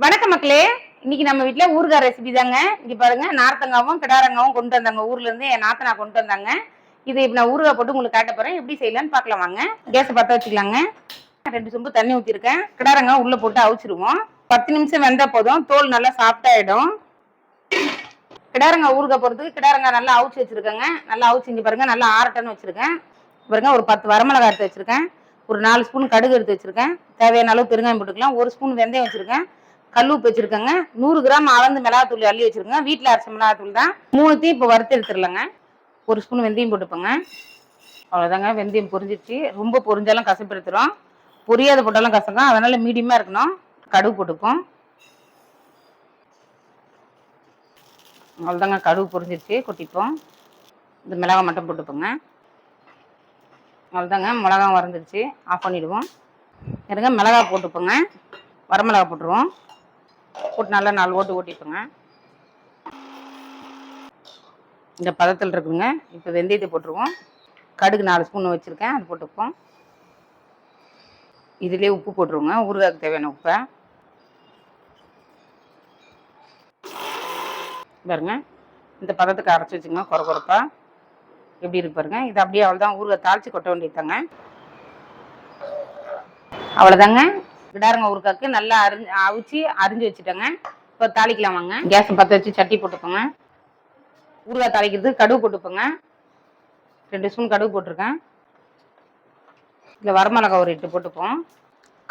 வணக்கம் மக்களே. இன்னைக்கு நம்ம வீட்டுல ஊறுகாய் ரெசிபி தாங்க. இங்க பாருங்க, நார்த்தங்காவும் கிடாரங்காவும் கொண்டு வந்தாங்க. ஊர்ல இருந்து என் நாத்தனா கொண்டு வந்தாங்க. இது இப்ப நான் ஊறுகாய் போட்டு உங்களுக்கு காட்ட போறேன். எப்படி செய்யலாம்னு பாக்கலாம் வாங்க. கேஸ் பத்த வச்சுக்கலாங்க. 2 சொம்பு தண்ணி ஊத்திருக்கேன். கிடாரங்காய் உள்ள போட்டு அவிச்சிருவோம். 10 நிமிஷம் வெந்தா போதும். தோல் நல்லா சாஃப்ட் ஆயிடும். கிடாரங்காய் ஊறுகாய் போறதுக்கு கிடாரங்காய் நல்லா அவிச்சு வச்சிருக்கேங்க. நல்லா அவிச்சு இங்க பாருங்க, நல்லா ஆறட்டன்னு வச்சிருக்கேன். பாருங்க, ஒரு 10 வரமிளகாய் எடுத்து வச்சிருக்கேன். ஒரு 4 ஸ்பூன் கடுகு எடுத்து வச்சிருக்கேன். தேவையான அளவு பெருங்காயம் போட்டுக்கலாம். 1 ஸ்பூன் வெந்தயம் வச்சிருக்கேன். கல்லுப்பு வச்சிருக்கேங்க. 100 கிராம் அளந்து மிளகாத்தூள் அள்ளி வச்சிருக்கேன். வீட்டில் அரைச்ச மிளகாத்தூள் தான். 3த்தையும் இப்போ வறுத்து எடுத்துடலாங்க. 1 ஸ்பூன் வெந்தயம் போட்டுப்போங்க. அவ்வளோதாங்க, வெந்தயம் பொரிஞ்சிச்சு. ரொம்ப பொரிஞ்சாலும் கசப்பு எடுத்துரும், பொரியாத போட்டாலும் கசக்கும். அதனால மீடியமாக இருக்கணும். கடுகு போட்டுப்போம். அவ்வளோதாங்க, கடுகு பொரிஞ்சிருச்சு. கொட்டிப்போம். இந்த மிளகாய் மட்டும் போட்டுப்போங்க. அவ்வளோதாங்க, மிளகா வறந்துருச்சு. ஆஃப் பண்ணிவிடுவோம். இருங்க, மிளகாய் போட்டுப்போங்க. வரமிளகா போட்டுருவோம். போட்டு நல்லா 4 ஓட்டு ஓட்டிப்போங்க. இந்த பதத்தில் இருக்குங்க. இப்போ வெந்தயத்தை போட்டுருவோம். கடுகு 4 ஸ்பூன் வச்சுருக்கேன், அது போட்டுப்போம். இதுலேயே உப்பு போட்டுருவோங்க, ஊறுகாய்க்கு தேவையான உப்பை. பாருங்க, இந்த பதத்துக்கு அரைச்சி வச்சுங்க. குறப்பா எப்படி இருக்கு பாருங்க. இது அப்படியே அவ்வளோதான். ஊறுகாய் தாளித்து கொட்ட வேண்டியதாங்க. அவ்வளோதாங்க, கிடாரங்க ஊறுகாய்க்கு நல்லா அவிச்சு அரிஞ்சு வச்சுட்டேங்க. இப்போ தாளிக்கலாம் வாங்க. கேஸ் பற்ற வச்சு சட்டி போட்டுப்போங்க. ஊறுகாய் தாளிக்கிறதுக்கு கடுகு போட்டுப்போங்க. 2 ஸ்பூன் கடுகு போட்டிருக்கேன். இதில் வரமிளகா ஒரு 8 போட்டுப்போம்.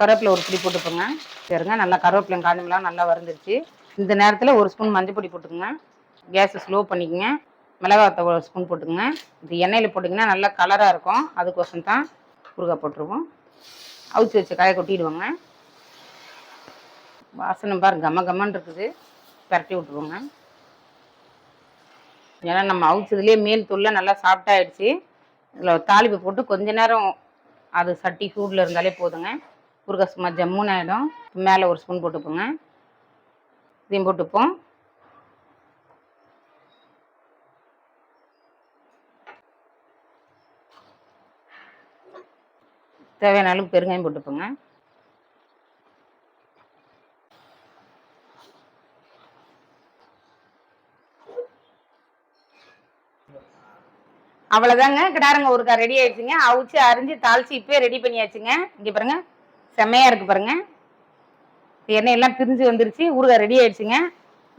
கருவேப்பிலை ஒரு பிடி போட்டுப்போங்க. சரிங்க, நல்லா கருவேப்பிலை காஞ்சமெல்லாம் நல்லா வறுந்துருச்சு. இந்த நேரத்தில் 1 ஸ்பூன் மஞ்சள் பொடி போட்டுக்கோங்க. கேஸை ஸ்லோ பண்ணிக்கோங்க. மிளகாய் 1 ஸ்பூன் போட்டுக்கோங்க. இது எண்ணெயில் போட்டிங்கன்னா நல்லா கலராக இருக்கும். அதுக்கோசம் தான் ஊறுகாய் போட்டுருவோம். அவிச்சு வச்ச காயை கொட்டிடுவோங்க. வாசனை பாரு, கம்மன்னு இருக்குது. பரட்டி விட்டுருவோங்க. ஏன்னா நம்ம அவிச்சதுலேயே மேல் தூள்லாம் நல்லா சாஃப்டாகிடுச்சு. இதில் தாளிப்பு போட்டு கொஞ்ச நேரம் அது சட்டி சூடில் இருந்தாலே போதுங்க. ஊறுகாய் சும்மா ஜம்முன்னு ஆகிடும். மேலே 1 ஸ்பூன் போட்டுப்போங்க. இதையும் போட்டுப்போம். தேவையான அளவு பெருங்காயம் போட்டுப்போங்க. அவ்வளோதாங்க, கிடாரங்க ஊறுகாய் ரெடி ஆயிடுச்சுங்க. அவிச்சு அரிஞ்சு தாளிச்சு இப்போ ரெடி பண்ணியாச்சுங்க. இங்கே பாருங்க, செம்மையாக இருக்குது பாருங்க. எண்ணெய் எல்லாம் பிரிஞ்சு வந்துருச்சு. ஊறுகாய் ரெடி ஆயிடுச்சுங்க.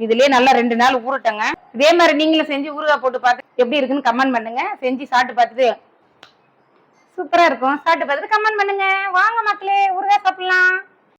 இதுலேயே நல்லா 2 நாள் ஊறட்டங்க. இதே மாதிரி நீங்களும் செஞ்சு ஊறுகாய் போட்டு பார்த்து எப்படி இருக்குன்னு கமெண்ட் பண்ணுங்க. செஞ்சு சாப்பிட்டு பார்த்துட்டு சூப்பராக இருக்கும். சாப்பிட்டு பார்த்துட்டு கமெண்ட் பண்ணுங்க. வாங்க மக்களே, ஊறுகாய் சாப்பிடலாம்.